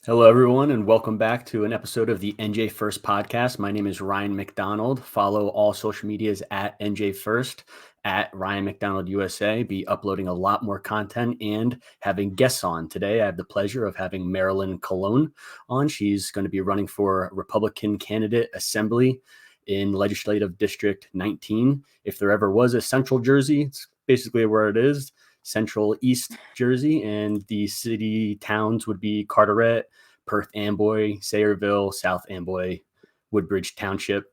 Hello, everyone, and welcome back to an episode of the NJ1ST podcast. My name is Ryan McDonald. Follow all social medias at NJ1ST, at Ryan McDonald USA. Be uploading a lot more content and having guests on. Today, I have the pleasure of having Marilyn Colon on. She's going to be running for Republican candidate assembly in Legislative District 19. If there ever was a Central Jersey, it's basically where it is. Central East Jersey, and the city towns would be Carteret, Perth Amboy, Sayreville, South Amboy, Woodbridge Township.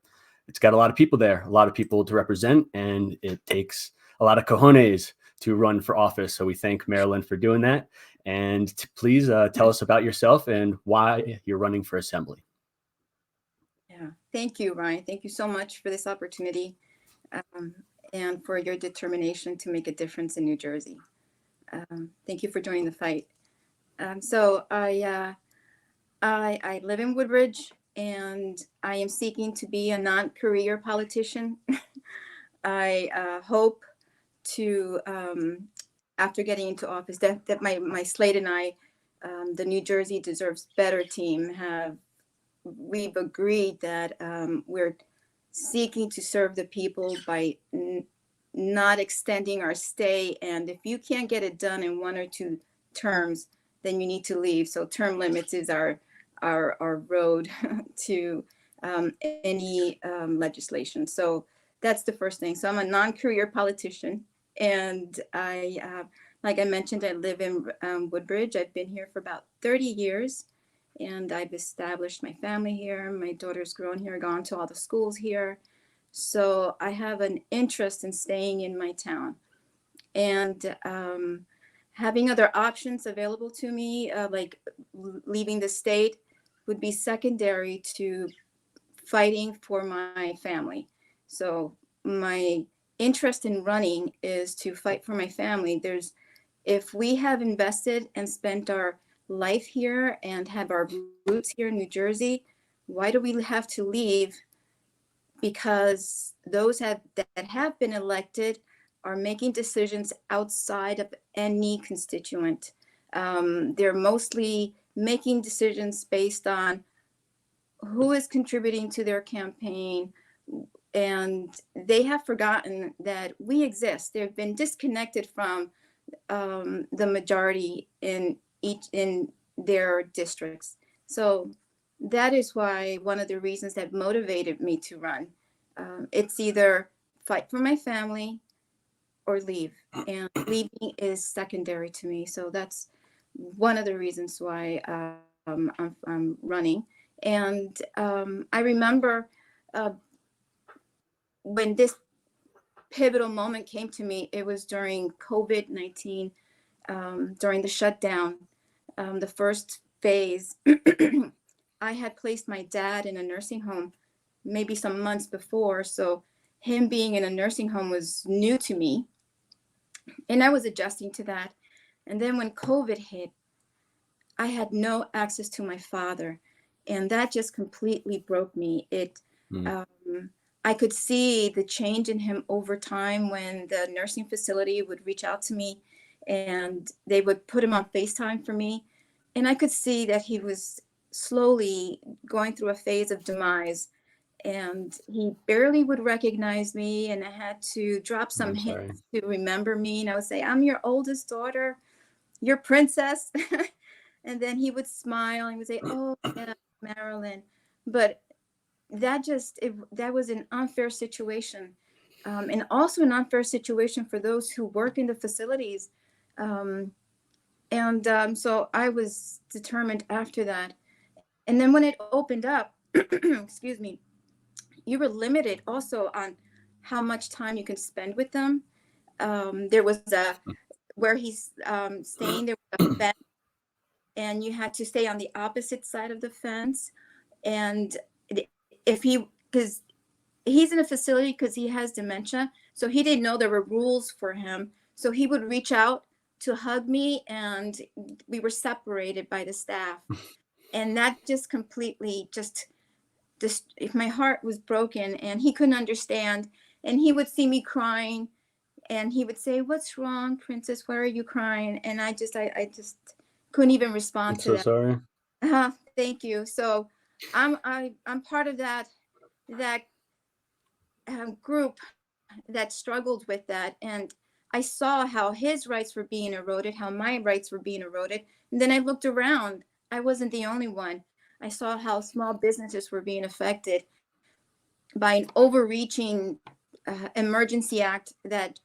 It's got a lot of people there, a lot of people to represent, and it takes a lot of cojones to run for office. So we thank Marilyn for doing that. And please tell us about yourself and why you're running for assembly. Yeah, thank you, Ryan. Thank you so much for this opportunity. And for your determination to make a difference in New Jersey. Thank you for joining the fight. So I live in Woodbridge, and I am seeking to be a non-career politician. I hope to, after getting into office, that my slate and I, the New Jersey Deserves Better team, we've agreed that we're seeking to serve the people by not extending our stay. And if you can't get it done in 1 or 2 terms, then you need to leave. So term limits is our road to any legislation. So that's the first thing. So I'm a non-career politician. And like I mentioned, I live in Woodbridge. I've been here for about 30 years. And I've established my family here. My daughter's grown here, gone to all the schools here. So I have an interest in staying in my town. And having other options available to me, like leaving the state, would be secondary to fighting for my family. So my interest in running is to fight for my family. If we have invested and spent our life here and have our roots here in New Jersey, why do we have to leave? Because those that have been elected are making decisions outside of any constituent. They're mostly making decisions based on who is contributing to their campaign, and they have forgotten that we exist. They've been disconnected from the majority in their districts. So that is why one of the reasons that motivated me to run. It's either fight for my family or leave, and leaving is secondary to me. So that's one of the reasons why I'm running. And I remember when this pivotal moment came to me, it was during COVID-19, during the shutdown, the first phase. I had placed my dad in a nursing home maybe some months before. So him being in a nursing home was new to me. And I was adjusting to that. And then when COVID hit, I had no access to my father. And that just completely broke me. I could see the change in him over time when the nursing facility would reach out to me and they would put him on FaceTime for me. And I could see that he was slowly going through a phase of demise, and he barely would recognize me. And I had to drop some hints to remember me. And I would say, I'm your oldest daughter, your princess. And then he would smile and would say, oh, yeah, Marilyn. But that was an unfair situation. And also an unfair situation for those who work in the facilities. So I was determined after that. And then when it opened up, excuse me, you were limited also on how much time you can spend with them. There was where he's staying, there was a fence, and you had to stay on the opposite side of the fence. And because he's in a facility because he has dementia, so he didn't know there were rules for him. So he would reach out to hug me, and we were separated by the staff. And that just completely if my heart was broken, and he couldn't understand. And he would see me crying, and he would say, what's wrong, princess? Why are you crying? And I just couldn't even respond I'm to so that. sorry. Thank you. So I'm part of that group that struggled with that, and I saw how his rights were being eroded, how my rights were being eroded, and then I looked around. I wasn't the only one. I saw how small businesses were being affected by an overreaching emergency act that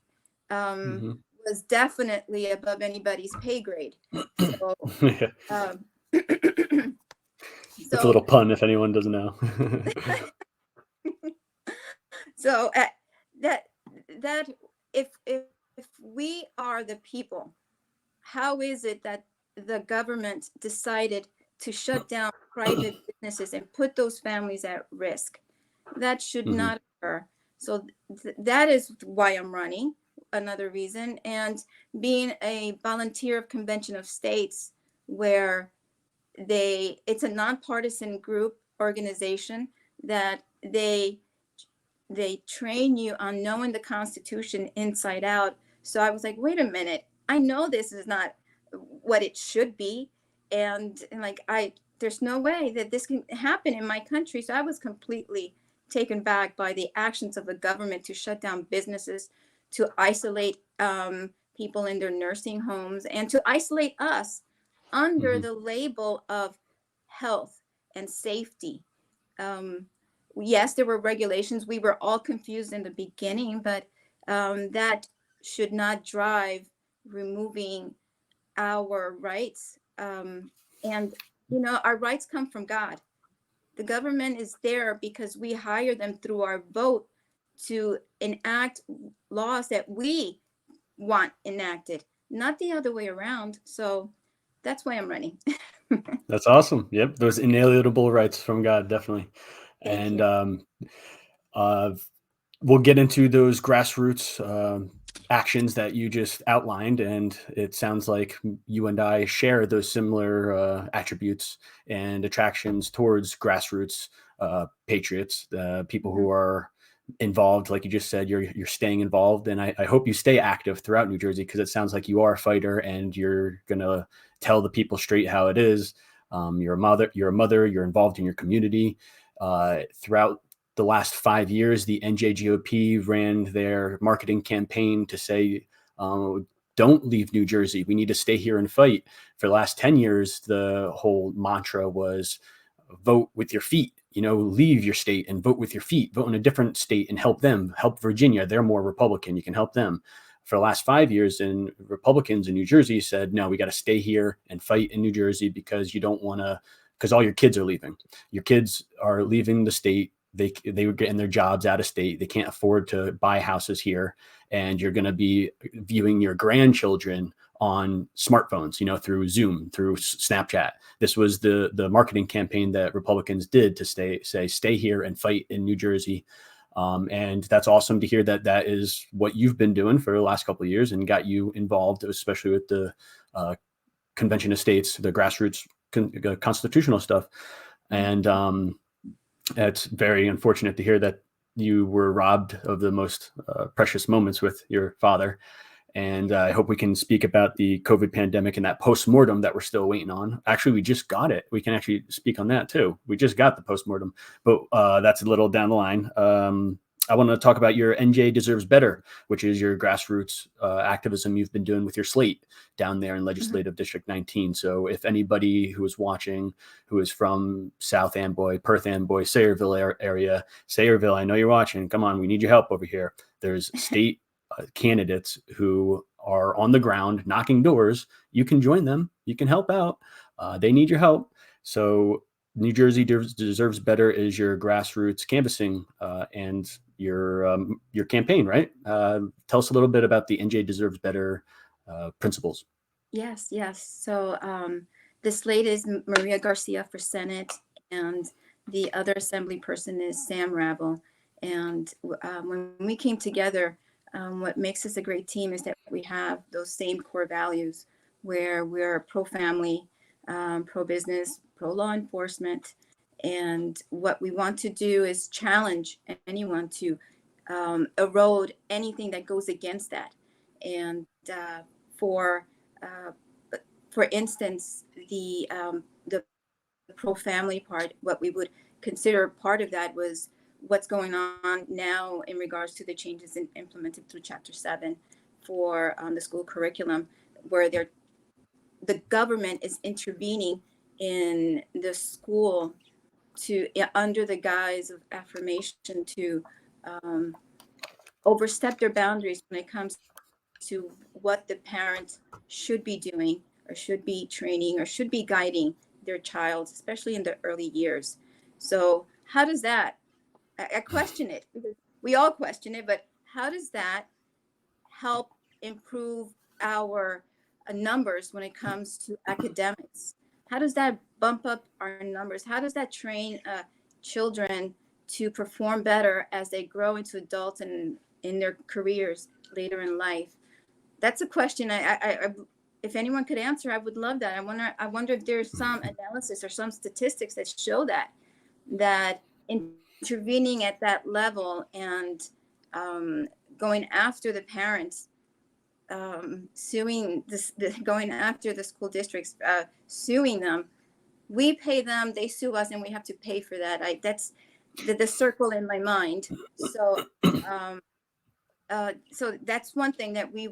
um, Hmm. was definitely above anybody's pay grade. So, Yeah. um, That's a so, little pun if anyone doesn't know. so that that if we are the people, how is it that the government decided to shut down private businesses and put those families at risk? That should Hmm. not occur. So that is why I'm running. Another reason, and being a volunteer of Convention of States, where it's a nonpartisan group organization that they train you on knowing the Constitution inside out. So I was like, wait a minute, I know this is not what it should be, and like there's no way that this can happen in my country. So I was completely taken back by the actions of the government to shut down businesses, to isolate people in their nursing homes, and to isolate us under Hmm. the label of health and safety. um, yes, there were regulations. We were all confused in the beginning, but that should not drive removing our rights. And, our rights come from God. The government is there because we hire them through our vote to enact laws that we want enacted, not the other way around. So that's why I'm running. That's awesome. Yep, those inalienable rights from God, definitely. Thank And you. uh, we'll get into those grassroots actions that you just outlined, and it sounds like you and I share those similar attributes and attractions towards grassroots patriots, people Mhm. who are involved. Like you just said, you're staying involved, and I hope you stay active throughout New Jersey, because it sounds like you are a fighter and you're gonna tell the people straight how it is. You're a mother. You're a mother. You're involved in your community. Throughout the last 5 years, the NJGOP ran their marketing campaign to say, don't leave New Jersey. We need to stay here and fight. For the last 10 years, the whole mantra was vote with your feet. Leave your state and vote with your feet. Vote in a different state and help them. Help Virginia. They're more Republican. You can help them. For the last 5 years, and Republicans in New Jersey said, no, we got to stay here and fight in New Jersey, because you don't want to, because all your kids are leaving. Your kids are leaving the state. They were getting their jobs out of state. They can't afford to buy houses here, and you're going to be viewing your grandchildren on smartphones, through Zoom, through Snapchat. This was the marketing campaign that Republicans did to stay here and fight in New Jersey. And that's awesome to hear that that is what you've been doing for the last couple of years and got you involved, especially with the Convention of States, the grassroots constitutional stuff. And it's very unfortunate to hear that you were robbed of the most precious moments with your father. And I hope we can speak about the COVID pandemic and that postmortem that we're still waiting on. Actually, we just got it. We can actually speak on that too. We just got the postmortem, but that's a little down the line. I want to talk about your NJ Deserves Better, which is your grassroots activism you've been doing with your slate down there in Mhm. Legislative District 19. So if anybody who is watching, who is from South Amboy, Perth Amboy, Sayreville area, Sayreville, I know you're watching. Come on, we need your help over here. There's state candidates who are on the ground knocking doors. You can join them. You can help out. They need your help. So New Jersey Deserves Better is your grassroots canvassing and your campaign, right? Tell us a little bit about the NJ Deserves Better principles. Yes, yes. So the slate is Maria Garcia for Senate, and the other assembly person is Sam Ravel. And when we came together, what makes us a great team is that we have those same core values, where we're pro family, pro business, pro law enforcement. And what we want to do is challenge anyone to erode anything that goes against that. And for uh, for instance, the pro-family part, what we would consider part of that was what's going on now in regards to the changes implemented through Chapter 7 for the school curriculum, where the government is intervening in the school to, under the guise of affirmation, to overstep their boundaries when it comes to what the parents should be doing or should be training or should be guiding their child, especially in the early years. So how does that, I question it, because we all question it, but how does that help improve our numbers when it comes to academics? How does that bump up our numbers? How does that train children to perform better as they grow into adults and in their careers later in life? That's a question if anyone could answer, I would love that. I wonder if there's some analysis or some statistics that show that intervening at that level and going after the parents, going after the school districts, suing them. We pay them, they sue us, and we have to pay for that. That's the circle in my mind. So, so that's one thing that we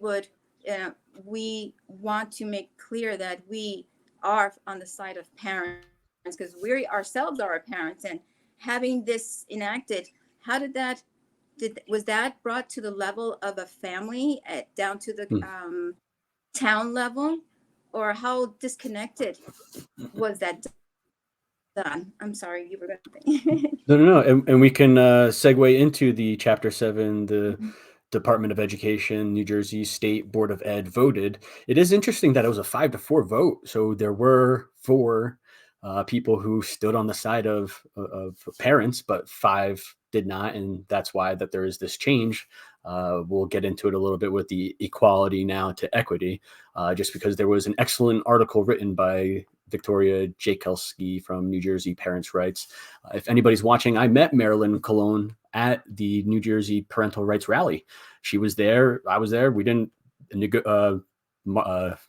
want to make clear, that we are on the side of parents, because we ourselves are our parents. And having this enacted, how did that, was that brought to the level of a family, down to the town level, or how disconnected was that done? I'm sorry, you were going to say. No. And we can segue into the Chapter 7, the Department of Education, New Jersey State Board of Ed voted. It is interesting that it was a 5-4 vote. So there were 4 people who stood on the side of parents, but 5 did not. And that's why that there is this change. We'll get into it a little bit with the equality now to equity, just because there was an excellent article written by Victoria Jakelski from New Jersey Parents' Rights. If anybody's watching, I met Marilyn Cologne at the New Jersey Parental Rights Rally. She was there. I was there. We didn't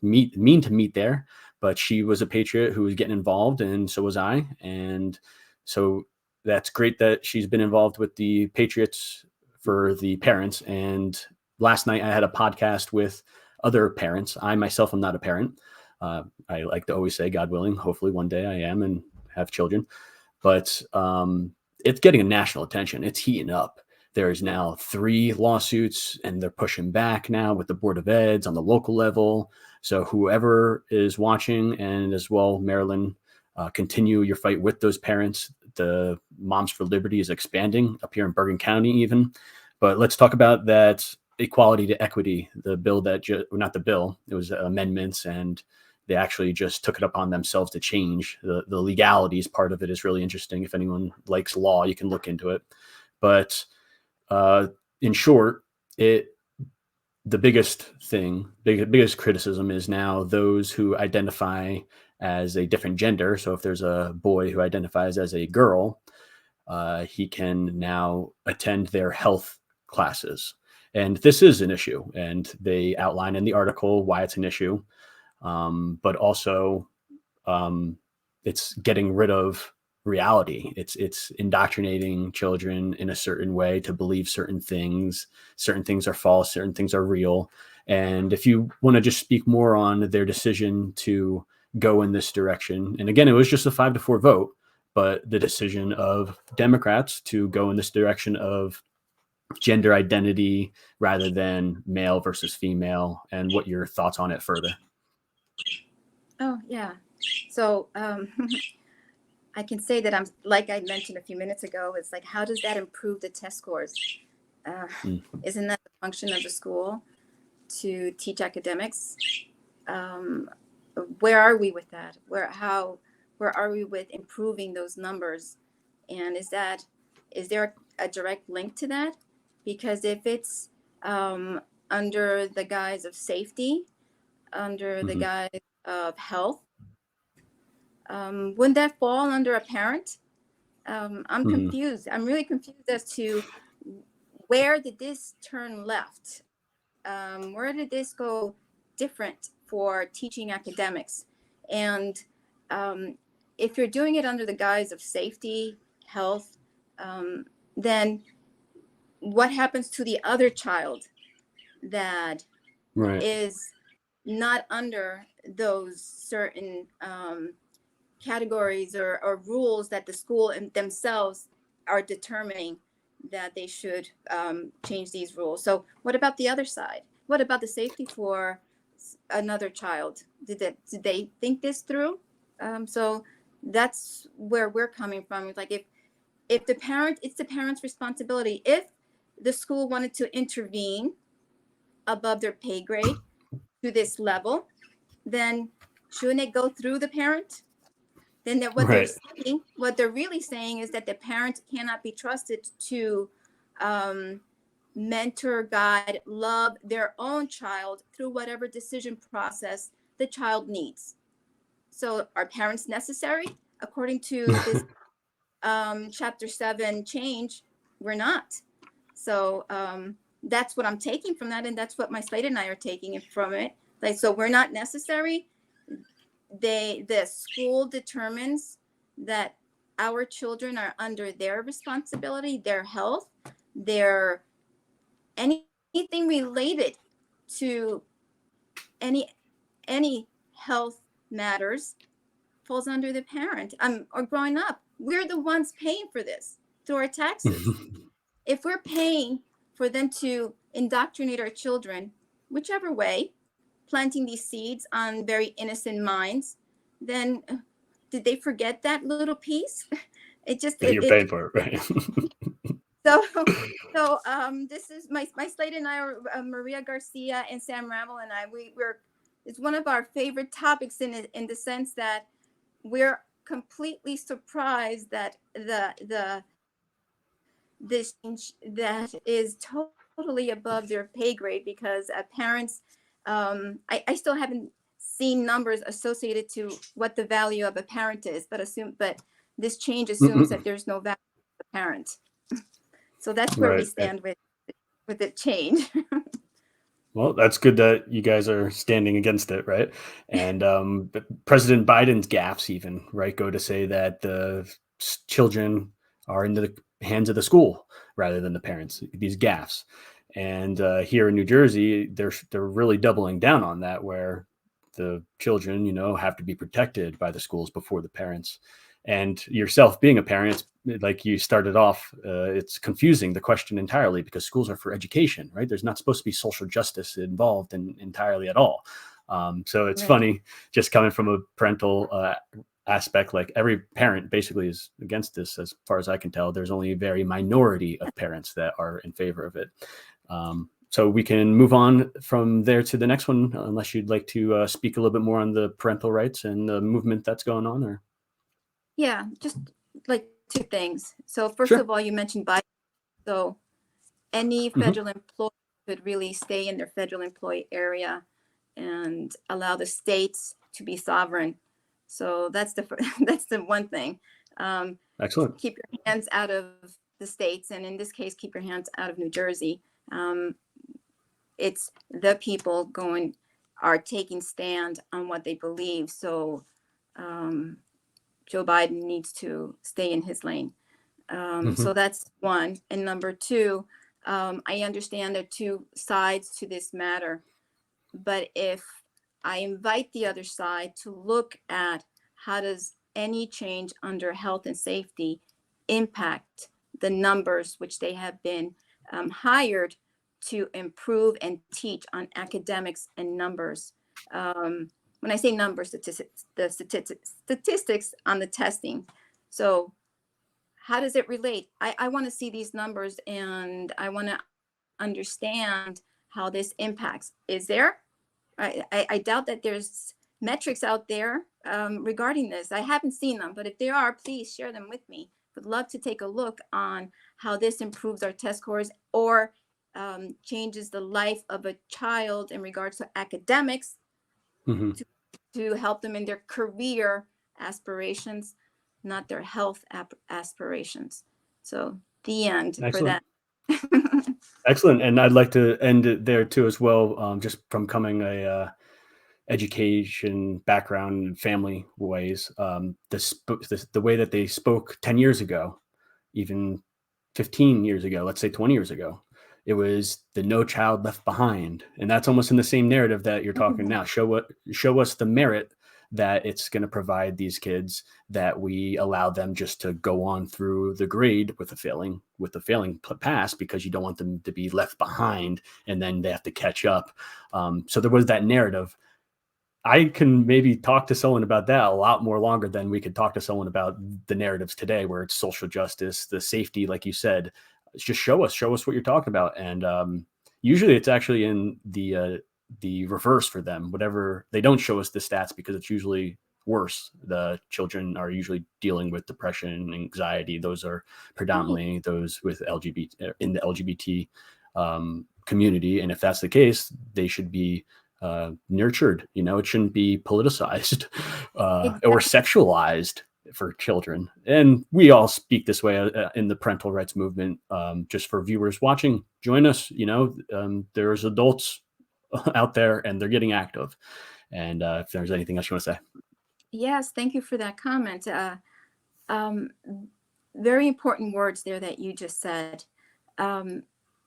mean to meet there, but she was a patriot who was getting involved, and so was I. And so that's great that she's been involved with the Patriots for the parents. And last night I had a podcast with other parents. I myself am not a parent. I like to always say, God willing, hopefully one day I am and have children. But it's getting a national attention. It's heating up. There's now 3 lawsuits, and they're pushing back now with the Board of Eds on the local level. So whoever is watching, and as well, Marilyn, continue your fight with those parents. The Moms for Liberty is expanding up here in Bergen County even. But let's talk about that equality to equity, the bill that, not the bill, it was amendments, and they actually just took it upon themselves to change. The legalities part of it is really interesting. If anyone likes law, you can look into it. But in short, the biggest criticism is now those who identify as a different gender. So if there's a boy who identifies as a girl, he can now attend their health classes. And this is an issue. And they outline in the article why it's an issue. But also it's getting rid of reality. It's indoctrinating children in a certain way to believe certain things. Certain things are false, certain things are real. And if you want to just speak more on their decision to go in this direction, and again, it was just a 5-4 vote, but the decision of Democrats to go in this direction of gender identity rather than male versus female, and what your thoughts on it further. Oh, yeah. So I can say that like I mentioned a few minutes ago, it's like, how does that improve the test scores? Isn't that the function of the school, to teach academics? Where are we with that? Where are we with improving those numbers? And is there a direct link to that? Because if it's under the guise of safety, under the guise of health, wouldn't that fall under a parent? I'm confused. I'm really confused as to where did this turn left? Where did this go different for teaching academics? And if you're doing it under the guise of safety, health, then what happens to the other child that Right. is not under those certain categories or rules that the school themselves are determining that they should change these rules? So what about the other side? What about the safety for another child? Did they think this through? So that's where we're coming from. It's like if the parent, it's the parent's responsibility. If the school wanted to intervene above their pay grade to this level, then shouldn't it go through the parent? Then what they're Right. saying, what they're really saying is that the parent cannot be trusted to mentor, guide, love their own child through whatever decision process the child needs. So are parents necessary? According to this chapter 7 change, we're not. So that's what I'm taking from that, and that's what my slate and I are taking from it. Like, so we're not necessary. The school determines that our children are under their responsibility, their health, their anything related to any health matters falls under the parent. Or growing up, we're the ones paying for this through our taxes. If we're paying for them to indoctrinate our children, whichever way, planting these seeds on very innocent minds, then did they forget that little piece? It just You're paying for it, right? so this is my slate and I are Maria Garcia and Sam Ramel and I. We're it's one of our favorite topics in the sense that we're completely surprised that this change that is totally above their pay grade, because parents, I still haven't seen numbers associated to what the value of a parent is, but this change assumes that there's no value of a parent. So that's where we Right. stand with the change. Well, that's good that you guys are standing against it, right? And but President Biden's gaffes even, right, go to say that the children are in the hands of the school rather than the parents, these gaffes. And here in New Jersey, they're really doubling down on that, where the children, have to be protected by the schools before the parents. And yourself being a parent, like you started off, it's confusing the question entirely, because schools are for education, right? There's not supposed to be social justice involved entirely at all. So it's Right. funny, just coming from a parental aspect, like every parent basically is against this, as far as I can tell. There's only a very minority of parents that are in favor of it. So we can move on from there to the next one, unless you'd like to speak a little bit more on the parental rights and the movement that's going on there. Yeah, just like two things. So first Sure. of all, you mentioned Biden. So any federal employee could really stay in their federal employee area and allow the states to be sovereign. So that's the one thing. Excellent. Keep your hands out of the states, and in this case, keep your hands out of New Jersey. It's the people are taking stand on what they believe. So Joe Biden needs to stay in his lane. So that's one. And number two, I understand there are two sides to this matter, but if I invite the other side to look at how does any change under health and safety impact the numbers which they have been hired to improve and teach on academics and numbers. When I say numbers, the statistics on the testing. So how does it relate? I want to see these numbers, and I want to understand how this impacts. Is there? I doubt that there's metrics out there regarding this. I haven't seen them, but if there are, please share them with me. Would love to take a look on how this improves our test scores or changes the life of a child in regards to academics to help them in their career aspirations, not their health aspirations. So the end. Excellent. For that. Excellent. And I'd like to end it there too as well, just from coming education background, family ways, the way that they spoke 10 years ago, even 15 years ago, let's say 20 years ago, it was the No Child Left Behind, and that's almost in the same narrative that you're talking now. Show us the merit that it's going to provide these kids, that we allow them just to go on through the grade with a failing pass, because you don't want them to be left behind and then they have to catch up. So there was that narrative. I can maybe talk to someone about that a lot more longer than we could talk to someone about the narratives today, where it's social justice, the safety, like you said. Just show us what you're talking about. And usually it's actually in the reverse for them. Whatever, they don't show us the stats because it's usually worse. The children are usually dealing with depression, anxiety. Those are predominantly those with LGBT, in the LGBT community. And if that's the case, they should be nurtured. It shouldn't be politicized or sexualized for children. And we all speak this way in the parental rights movement. Just for viewers watching, join us. There's adults out there and they're getting active. And if there's anything else you want to say. Yes, thank you for that comment. Very important words there that you just said.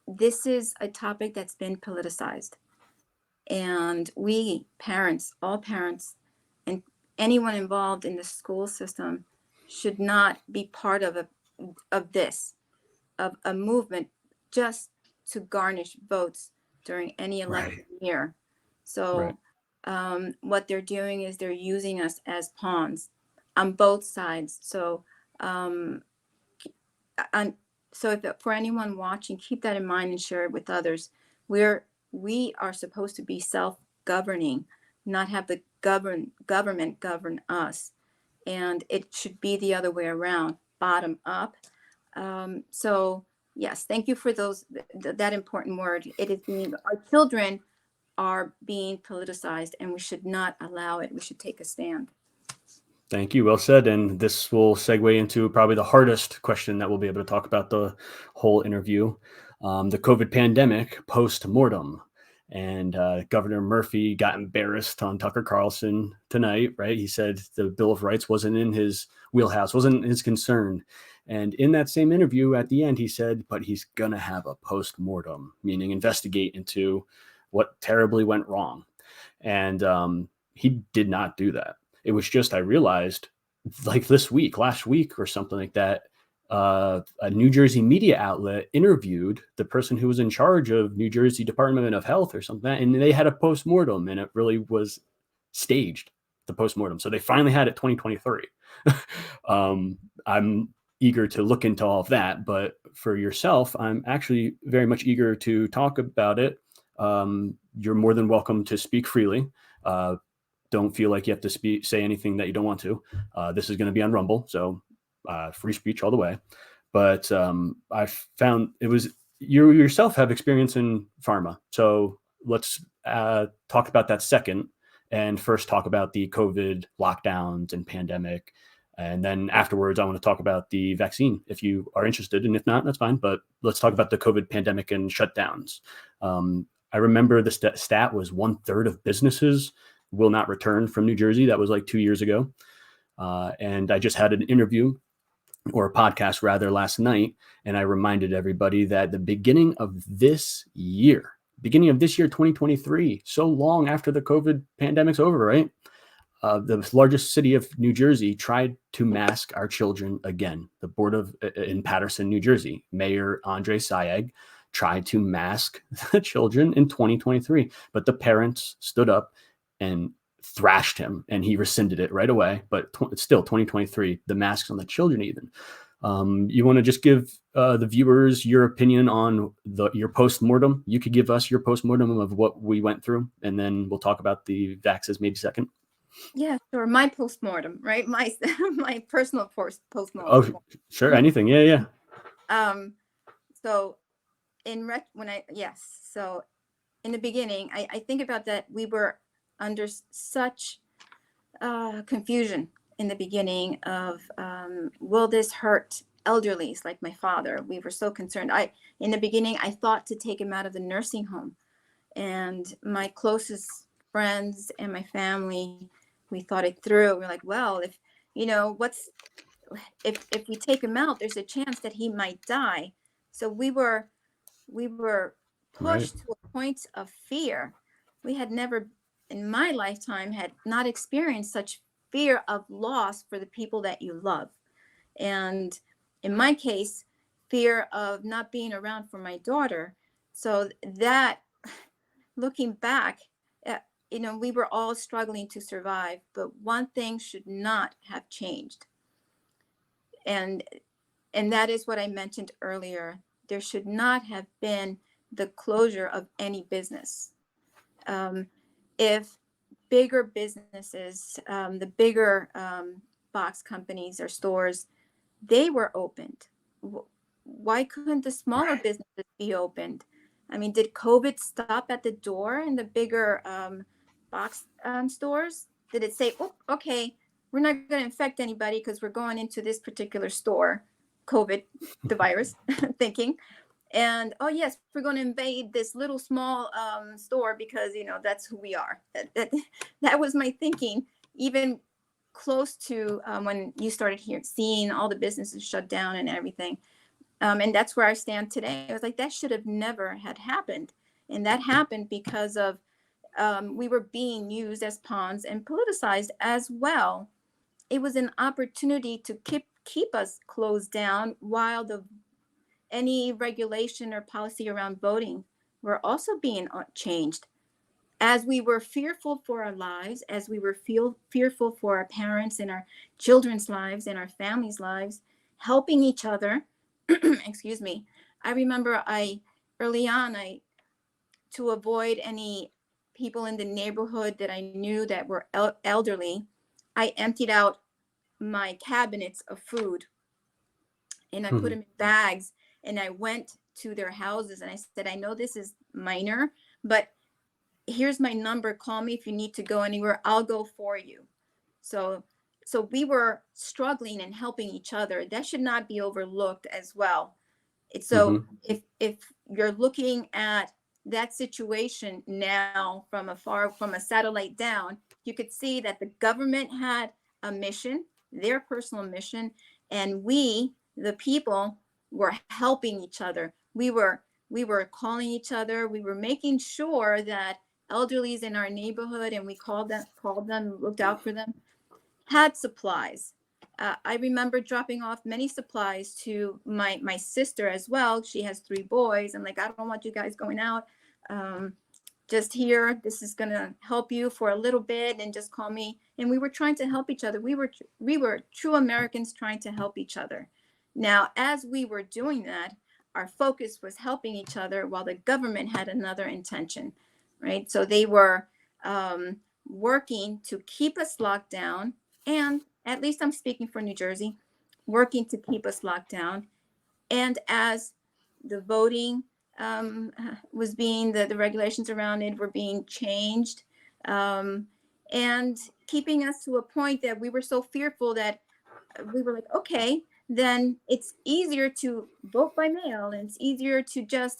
This is a topic that's been politicized. And we parents, all parents, and anyone involved in the school system should not be part of a movement just to garnish votes during any election year. So what they're doing is they're using us as pawns on both sides. So for anyone watching, keep that in mind and share it with others. We are supposed to be self-governing, not have the government govern us. And it should be the other way around, bottom up. So yes, thank you for that important word. Our children are being politicized, and we should not allow it. We should take a stand. Thank you. Well said. And this will segue into probably the hardest question that we'll be able to talk about the whole interview. The COVID pandemic post-mortem. And Governor Murphy got embarrassed on Tucker Carlson tonight, right? He said the Bill of Rights wasn't in his wheelhouse, wasn't his concern. And in that same interview at the end, he said, but he's going to have a post-mortem, meaning investigate into what terribly went wrong. And he did not do that. It was just, I realized like last week or something like that, a New Jersey media outlet interviewed the person who was in charge of New Jersey Department of Health or something, and they had a postmortem, and it really was staged, the postmortem. So they finally had it 2023. I'm eager to look into all of that, but for yourself, I'm actually very much eager to talk about it. You're more than welcome to speak freely. Don't feel like you have to say anything that you don't want to. This is going to be on Rumble, so free speech all the way. But I found you yourself have experience in pharma. So let's talk about that second, and first talk about the COVID lockdowns and pandemic. And then afterwards, I want to talk about the vaccine if you are interested. And if not, that's fine. But let's talk about the COVID pandemic and shutdowns. I remember the stat was 1/3 of businesses will not return from New Jersey. That was like 2 years ago. And I just had an interview, or a podcast rather, last night. And I reminded everybody that the beginning of this year, 2023, so long after the COVID pandemic's over, right? The largest city of New Jersey tried to mask our children again. The board in Paterson, New Jersey, Mayor Andre Sayegh tried to mask the children in 2023, but the parents stood up and thrashed him, and he rescinded it right away. But it's still 2023, the masks on the children even. You want to just give the viewers your opinion on your postmortem? You could give us your postmortem of what we went through, and then we'll talk about the vaxes maybe second. Yeah, sure. My postmortem, right? My personal postmortem. Oh, sure. Anything. Yeah. So so in the beginning, I think about that. We were under such confusion in the beginning of will this hurt elderlies like my father? We were so concerned. In the beginning, I thought to take him out of the nursing home, and my closest friends and my family, we thought it through. We're like, well, if, if we take him out, there's a chance that he might die. So we were Right. pushed to a point of fear. We had never in my lifetime had not experienced such fear of loss for the people that you love. And in my case, fear of not being around for my daughter. So that, looking back, uh, we were all struggling to survive, but one thing should not have changed. And that is what I mentioned earlier. There should not have been the closure of any business. If bigger businesses, the bigger box companies or stores, they were opened, why couldn't the smaller businesses be opened? I mean, did COVID stop at the door in the bigger box stores? Did it say, oh, okay, we're not going to infect anybody because we're going into this particular store, COVID, the virus, thinking, and oh yes, we're going to invade this little small store because that's who we are. That was my thinking, even close to when you started seeing all the businesses shut down and everything. And that's where I stand today. I was like, that should have never had happened. And that happened because of we were being used as pawns and politicized as well. It was an opportunity to keep us closed down while any regulation or policy around voting were also being changed. As we were fearful for our lives, as we were fearful for our parents and our children's lives and our families' lives, helping each other. Excuse me. I remember early on, to avoid any people in the neighborhood that I knew that were elderly, I emptied out my cabinets of food and I put them in bags, and I went to their houses and I said, I know this is minor, but here's my number. Call me if you need to go anywhere. I'll go for you. So we were struggling and helping each other. That should not be overlooked as well. So if you're looking at that situation now from a satellite down, you could see that the government had a mission, their personal mission, and we, the people, were helping each other. We were calling each other. We were making sure that elderlies in our neighborhood, and we called them, looked out for them, had supplies. I remember dropping off many supplies to my sister as well. She has 3 boys. I'm like, I don't want you guys going out. Just here. This is gonna help you for a little bit, and just call me. And we were trying to help each other. We were true Americans trying to help each other. Now, as we were doing that, our focus was helping each other, while the government had another intention, right? So they were working to keep us locked down, and at least I'm speaking for New Jersey, working to keep us locked down. And as the voting was being, the regulations around it were being changed, and keeping us to a point that we were so fearful that we were like, okay, then it's easier to vote by mail, and it's easier to just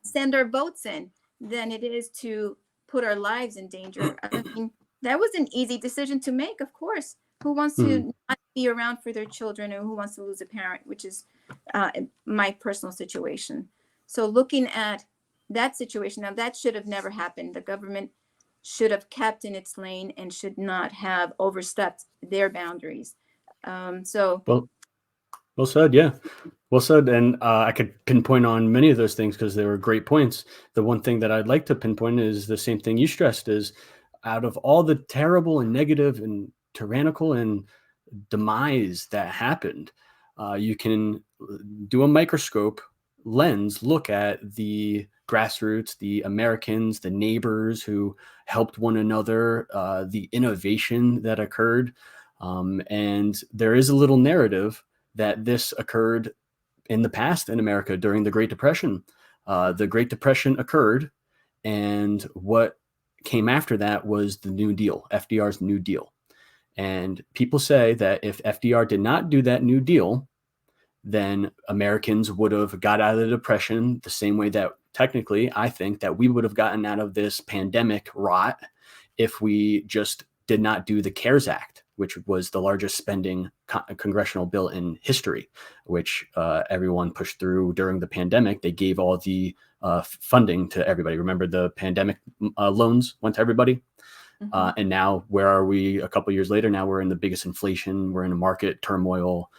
send our votes in than it is to put our lives in danger. I mean, that was an easy decision to make, of course. Who wants to not be around for their children, or who wants to lose a parent, which is my personal situation. So looking at that situation, now that should have never happened. The government should have kept in its lane and should not have overstepped their boundaries. Well said. Yeah. Well said. And I could pinpoint on many of those things because they were great points. The one thing that I'd like to pinpoint is the same thing you stressed is, out of all the terrible and negative and tyrannical and demise that happened, you can do a microscope lens, look at the grassroots, the Americans, the neighbors who helped one another, the innovation that occurred. And there is a little narrative that this occurred in the past in America during the Great Depression. The Great Depression occurred, and what came after that was the New Deal, FDR's New Deal. And people say that if FDR did not do that New Deal, then Americans would have got out of the Depression the same way that technically I think that we would have gotten out of this pandemic rot if we just did not do the CARES Act, which was the largest spending congressional bill in history, which everyone pushed through during the pandemic. They gave all the funding to everybody. Remember, the pandemic loans went to everybody. And now where are we a couple of years later? Now we're in the biggest inflation. We're in a market turmoil,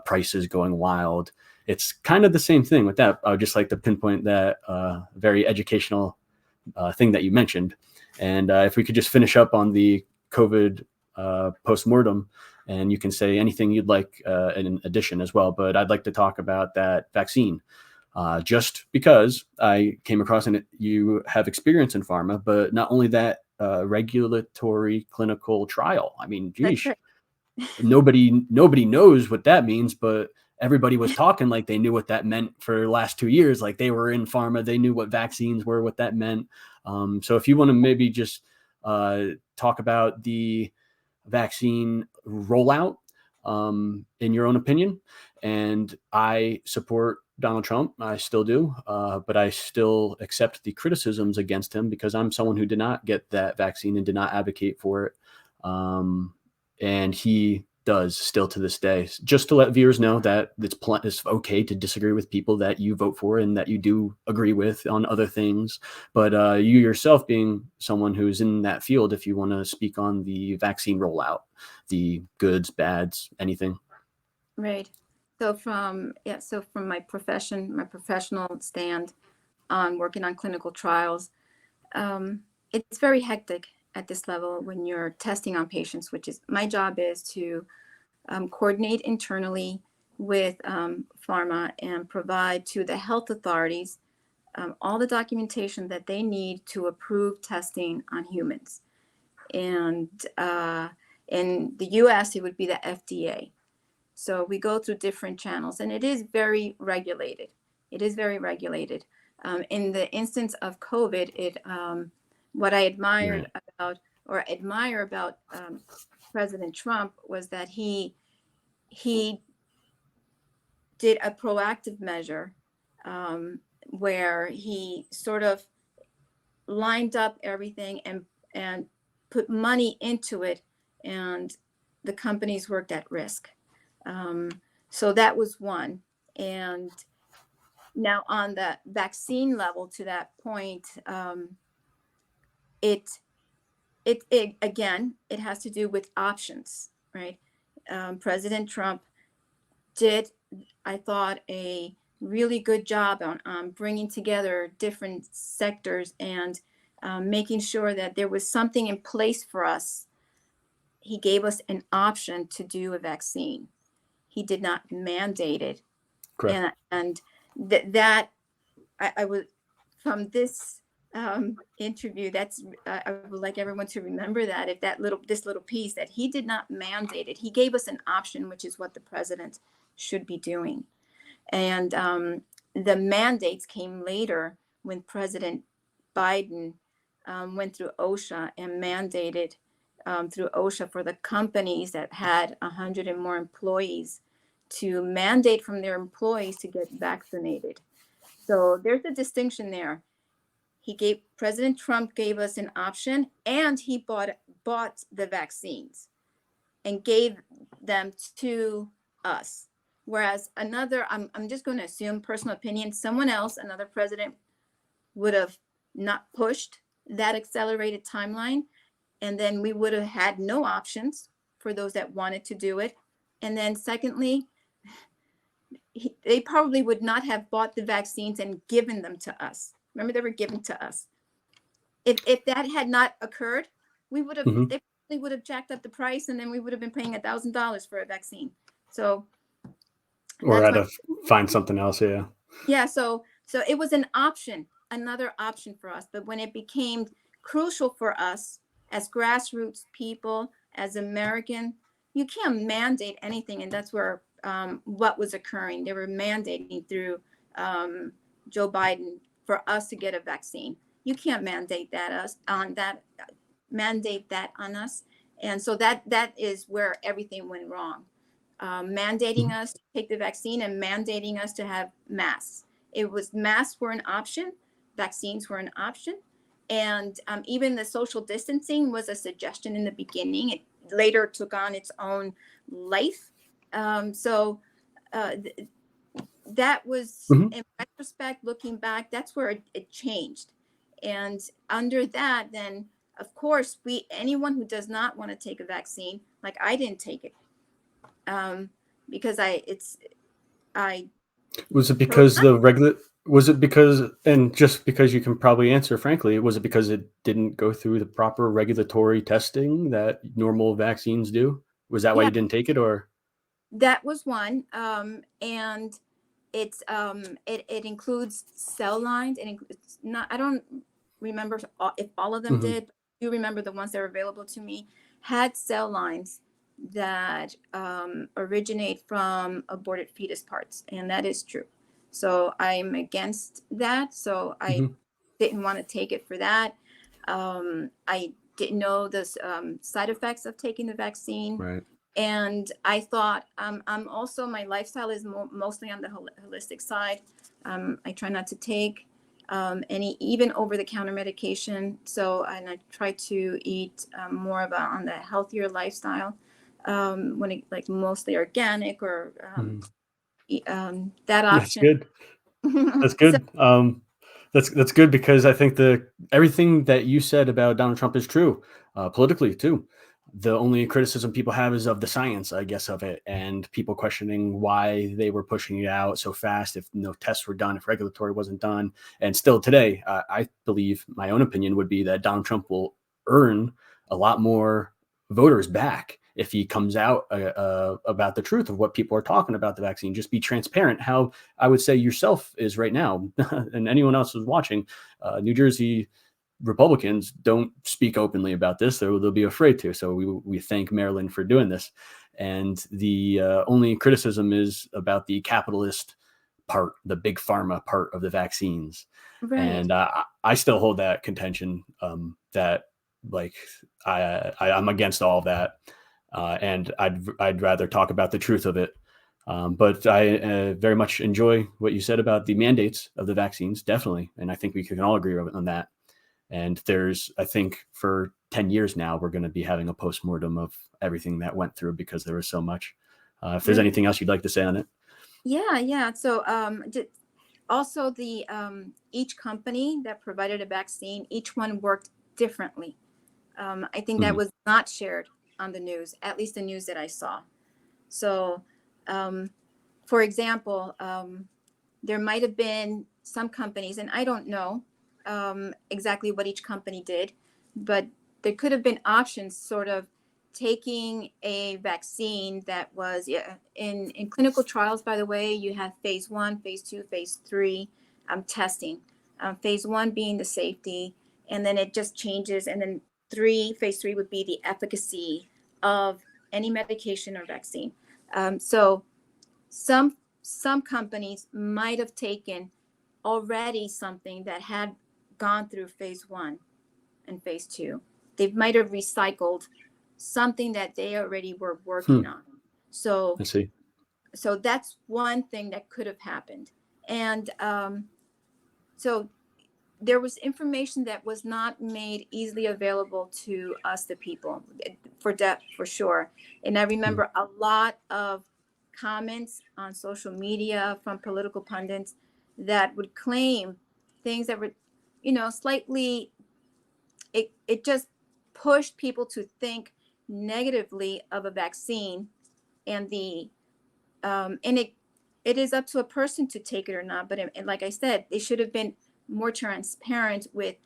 prices going wild. It's kind of the same thing with that. I would just like to pinpoint that very educational thing that you mentioned. And if we could just finish up on the COVID postmortem, and you can say anything you'd like in addition as well. But I'd like to talk about that vaccine. Just because I came across and you have experience in pharma, but not only that, regulatory clinical trial. I mean, geez, Right. nobody knows what that means, but everybody was talking like they knew what that meant for the last 2 years. Like they were in pharma, they knew what vaccines were, what that meant. So if you want to maybe just talk about the vaccine rollout in your own opinion. And I support Donald Trump. I still do, but I still accept the criticisms against him because I'm someone who did not get that vaccine and did not advocate for it. And he does still to this day. Just to let viewers know that it's okay to disagree with people that you vote for and that you do agree with on other things. But you yourself being someone who's in that field, if you want to speak on the vaccine rollout, the goods, bads, anything. Right. So from my professional stand on working on clinical trials, it's very hectic at this level when you're testing on patients, which is my job is to coordinate internally with pharma and provide to the health authorities all the documentation that they need to approve testing on humans. And in the US, it would be the FDA. So we go through different channels, and it is very regulated. It is very regulated. In the instance of COVID, what I admire about President Trump was that he did a proactive measure where he sort of lined up everything and put money into it, and the companies worked at risk. So that was one. And now on the vaccine level, to that point, it again, it has to do with options, right? President Trump did, I thought, a really good job on bringing together different sectors and making sure that there was something in place for us. He gave us an option to do a vaccine. He did not mandate it. Correct. And that I would, from this interview, that's I would like everyone to remember that if this little piece, that he did not mandate it. He gave us an option, which is what the president should be doing. And the mandates came later when President Biden went through OSHA and mandated through OSHA for the companies that had 100 and more employees to mandate from their employees to get vaccinated. So there's a distinction there. President Trump gave us an option, and he bought the vaccines and gave them to us. Whereas I'm just going to assume personal opinion, someone else, another president, would have not pushed that accelerated timeline. And then we would have had no options for those that wanted to do it. And then secondly, they probably would not have bought the vaccines and given them to us. Remember, they were given to us. If that had not occurred, they probably would have jacked up the price, and then we would have been paying $1,000 for a vaccine. So, or had to find something else. Yeah. Yeah. So it was an option, another option for us. But when it became crucial for us as grassroots people, as American, you can't mandate anything, and that's where what was occurring. They were mandating through Joe Biden for us to get a vaccine. You can't mandate that on us. And so that is where everything went wrong. Mandating us to take the vaccine and mandating us to have masks. Masks were an option, vaccines were an option, And even the social distancing was a suggestion in the beginning. It later took on its own life. So that was, Hmm. in retrospect, looking back, that's where it changed. And under that, then of course, anyone who does not want to take a vaccine, like I didn't take it, because I Was it chose because not. the regular? Was it because, and just because you can probably answer frankly, was it because it didn't go through the proper regulatory testing that normal vaccines do? Was that why Yeah, you didn't take it, or? that was one. And it includes cell lines, and it's not, I don't remember if all of them Hmm. did, but I do remember the ones that were available to me had cell lines that originate from aborted fetus parts, and that is true. So I'm against that. So I Hmm. didn't want to take it for that. I didn't know the side effects of taking the vaccine. Right. And I thought, I'm also, my lifestyle is mostly on the holistic side. I try not to take any even over the counter medication. So, and I try to eat more of on the healthier lifestyle, when it, like mostly organic or Hmm. that That's option. good. That's So, good. That's good because I think everything that you said about Donald Trump is true, politically too. The only criticism people have is of the science, I guess, of it, and people questioning why they were pushing it out so fast if no tests were done, if regulatory wasn't done. And still today, I believe my own opinion would be that Donald Trump will earn a lot more voters back if he comes out about the truth of what people are talking about the vaccine. Just be transparent, how I would say yourself is right now, and anyone else who's watching. New Jersey Republicans don't speak openly about this; they'll be afraid to. So we thank Marilyn for doing this. And the only criticism is about the capitalist part, the big pharma part of the vaccines. right. And I still hold that contention, that like I'm against all of that, and I'd rather talk about the truth of it. But I very much enjoy what you said about the mandates of the vaccines, definitely, and I think we can all agree on that. And I think for 10 years now, we're going to be having a postmortem of everything that went through because there was so much. If there's Right. anything else you'd like to say on it. Yeah, yeah. So, also the each company that provided a vaccine, each one worked differently. I think that Mhm. was not shared on the news, at least the news that I saw. So, um, for example, there might have been some companies, and I don't know exactly what each company did, but there could have been options, sort of taking a vaccine that was, yeah, in clinical trials. By the way, you have phase 1, phase 2, phase 3 testing. Phase 1 being the safety, and then it just changes, and then phase 3 would be the efficacy of any medication or vaccine. So some some companies might have taken already something that had gone through phase 1 and phase 2. They might have recycled something that they already were Hmm. working on. So I see. that's one thing that could have happened. And so there was information that was not made easily available to us, the people, for sure. And I Mhm. remember a lot of comments on social media from political pundits that would claim things that were, slightly, it just pushed people to think negatively of a vaccine. And it is up to a person to take it or not. But and like I said, they should have been more transparent with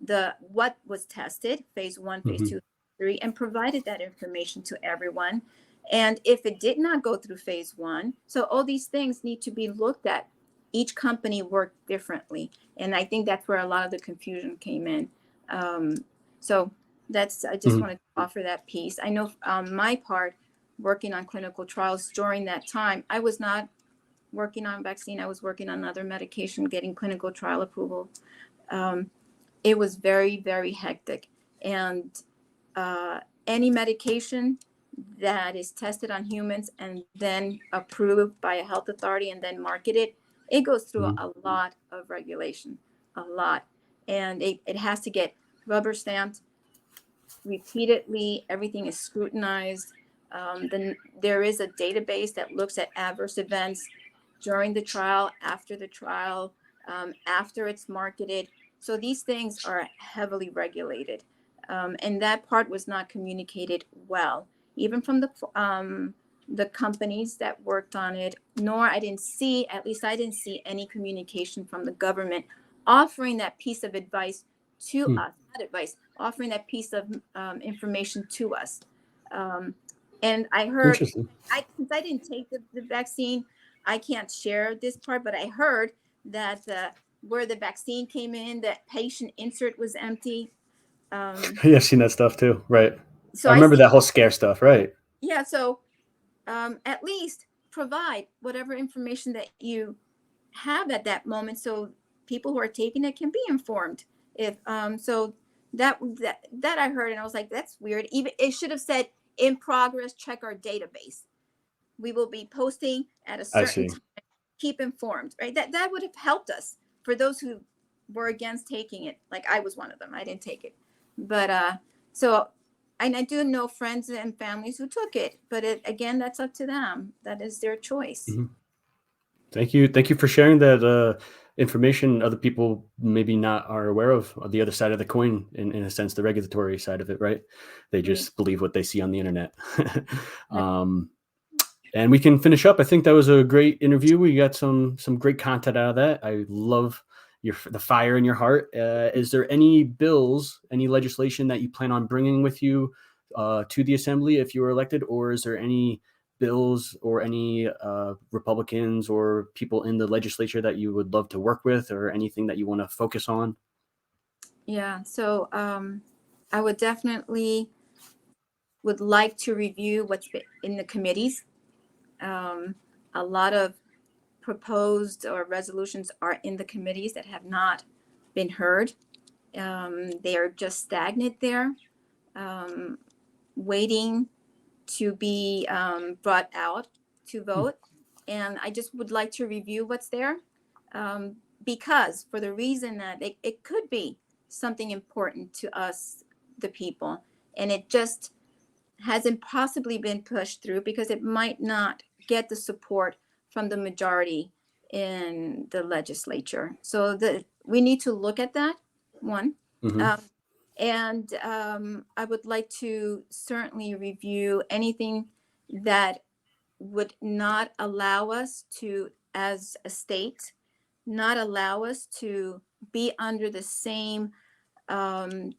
the what was tested, phase 1, phase Mhm. 2, 3, and provided that information to everyone. And if it did not go through phase 1, so all these things need to be looked at. Each company worked differently, and I think that's where a lot of the confusion came in. So that's, I just Mhm. wanted to offer that piece. I know on my part, working on clinical trials during that time, I was not working on vaccine. I was working on other medication, getting clinical trial approval. Um, it was very, very hectic. And uh, any medication that is tested on humans and then approved by a health authority and then marketed, it goes through Mhm. a lot of regulation, a lot. and it has to get rubber stamped repeatedly. Everything is scrutinized. Then there is a database that looks at adverse events during the trial, after it's marketed. So these things are heavily regulated. And that part was not communicated well, even from the companies that worked on it, nor at least I didn't see any communication from the government offering that piece of advice to Hmm. us, not advice, offering that piece of information to us. And I heard, Interesting. since I didn't take the vaccine, I can't share this part, but I heard that where the vaccine came in, that patient insert was empty. Yeah, I've seen that stuff too. Right. So I I remember see, that whole scare stuff. Right. yeah. So at least provide whatever information that you have at that moment, so people who are taking it can be informed. If so that I heard, and I was like, that's weird. Even it should have said, in progress, check our database. We will be posting at a I certain see. time. Keep informed, right? That would have helped us for those who were against taking it. Like I was one of them. I didn't take it, but so and I do know friends and families who took it, but again, that's up to them. That is their choice. Mhm. Thank you. Thank you for sharing that information other people maybe not are aware of the other side of the coin, in a sense, the regulatory side of it, right? They Right. just believe what they see on the internet. And we can finish up. I think that was a great interview. We got some great content out of that. I love the fire in your heart. Is there any bills, any legislation that you plan on bringing with you to the assembly if you were elected, or is there any bills or any Republicans or people in the legislature that you would love to work with, or anything that you want to focus on? Yeah. So I would definitely would like to review what's been in the committees. A lot of proposed or resolutions are in the committees that have not been heard. They are just stagnant there, um, waiting to be brought out to vote. And I just would like to review what's there, um, because for the reason that it could be something important to us, the people, and it just hasn't possibly been pushed through because it might not get the support from the majority in the legislature. So we need to look at that one. Mm-hmm. Um, and I would like to certainly review anything that would not allow us to, as a state, not allow us to be under the same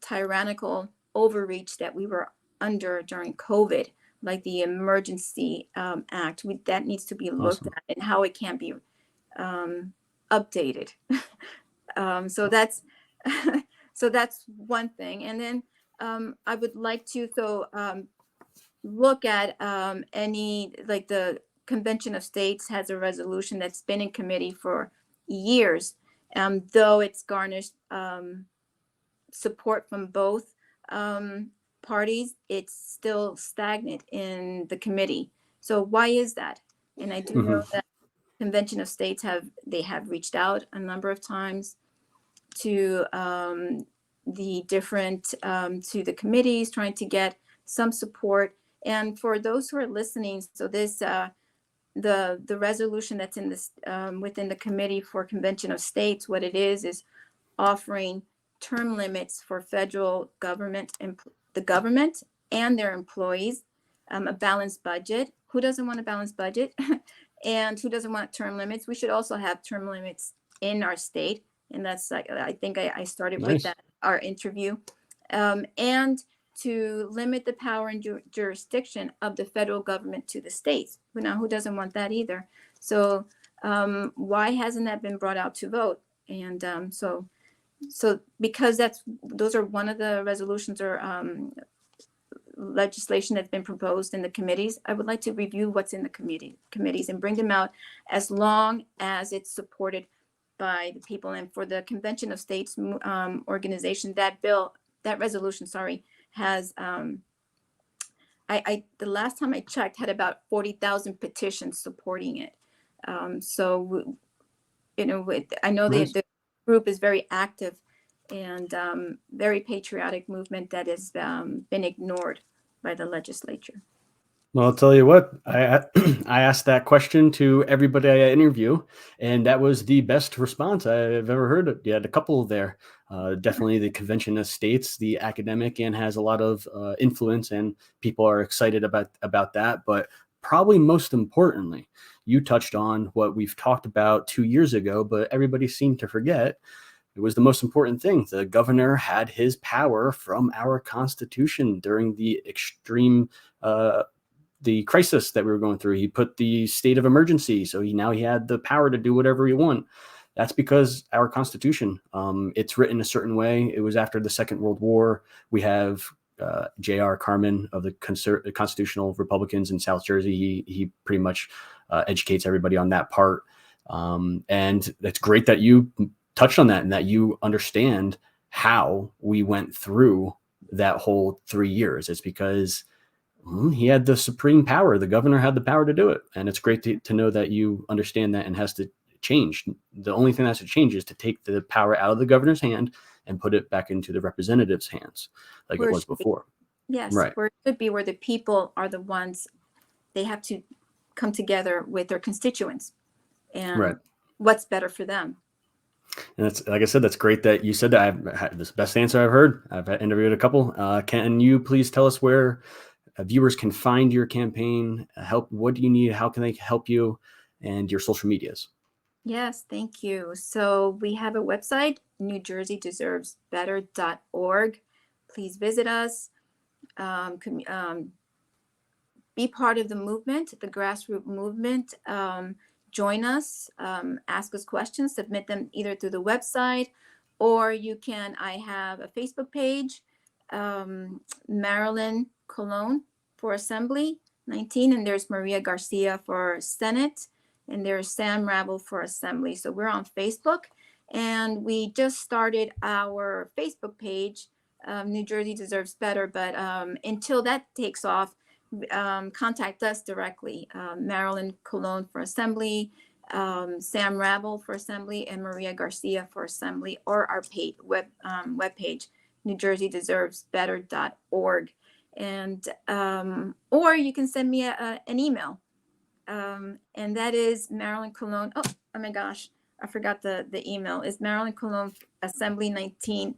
tyrannical overreach that we were under during COVID, like the Emergency Act. That needs to be looked Awesome. at, and how it can be updated. So that's so that's one thing. And then I would like to look at any, like the Convention of States has a resolution that's been in committee for years, though it's garnished support from both parties, it's still stagnant in the committee. So why is that? And I do Mm-hmm. know that Convention of States have reached out a number of times to the different to the committees, trying to get some support. And for those who are listening, so this the resolution that's in this within the Committee for Convention of States, what it is offering term limits for federal government and the government and their employees, a balanced budget. Who doesn't want a balanced budget? And who doesn't want term limits? We should also have term limits in our state. And that's like, I think I started with Nice. that, our interview. And to limit the power and jurisdiction of the federal government to the states. Now, who doesn't want that either? So why hasn't that been brought out to vote? And so because those are one of the resolutions or legislation that's been proposed in the committees, I would like to review what's in the committees and bring them out as long as it's supported by the people. And for the Convention of States organization, that resolution, has the last time I checked, had about 40,000 petitions supporting it. So I know Nice. the group is very active and very patriotic movement that has been ignored by the legislature. Well, I'll tell you what, I I asked that question to everybody I interview, and that was the best response I've ever heard. You had a couple there. Definitely the Convention of States, the academic, and has a lot of influence, and people are excited about that. But probably most importantly, you touched on what we've talked about 2 years ago, but everybody seemed to forget. It was the most important thing. The governor had his power from our Constitution during the extreme the crisis that we were going through. He put the state of emergency, so now he had the power to do whatever he want. That's because our Constitution, it's written a certain way. It was after the Second World War. We have J.R. Carman of the Constitutional Republicans in South Jersey. He pretty much educates everybody on that part. And it's great that you touched on that and that you understand how we went through that whole 3 years. It's because he had the supreme power. The governor had the power to do it. And it's great to know that you understand that and has to change. The only thing that has to change is to take the power out of the governor's hand and put it back into the representatives' hands like it was before. Yes, right. Where it should be, where the people are the ones, they have to come together with their constituents and what's better for them. And that's, like I said, that's great that you said that. I've had this best answer I've heard. I've interviewed a couple. Can you please tell us where viewers can find your campaign, help? What do you need? How can they help you, and your social medias? Yes, thank you. So we have a website, NewJerseyDeservesBetter.org. Please visit us. Be part of the movement, the grassroots movement. Join us, ask us questions, submit them either through the website, or you can, I have a Facebook page, Marilyn Colon for Assembly 19, and there's Maria Garcia for Senate, and there's Sam Rabel for Assembly. So we're on Facebook, and we just started our Facebook page, New Jersey Deserves Better, but until that takes off, contact us directly, Marilyn Colon for Assembly, Sam Rabel for Assembly, and Maria Garcia for Assembly, or our webpage, NewJerseyDeservesBetter.org. And or you can send me an email, and that is Marilyn Colon. Oh my gosh, I forgot the email. Is Marilyn Colon Assembly 19,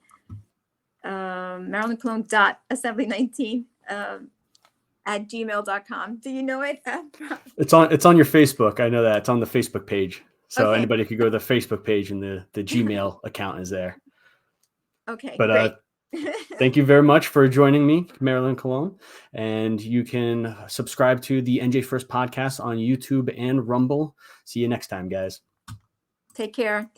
Marilyn Colon .assembly19 at gmail.com. Do you know it? It's on your Facebook. I know that it's on the Facebook page. So Okay. Anybody could go to the Facebook page, and the Gmail account is there. Okay, but great. Thank you very much for joining me, Marilyn Colon. And you can subscribe to the NJ First podcast on YouTube and Rumble. See you next time, guys. Take care.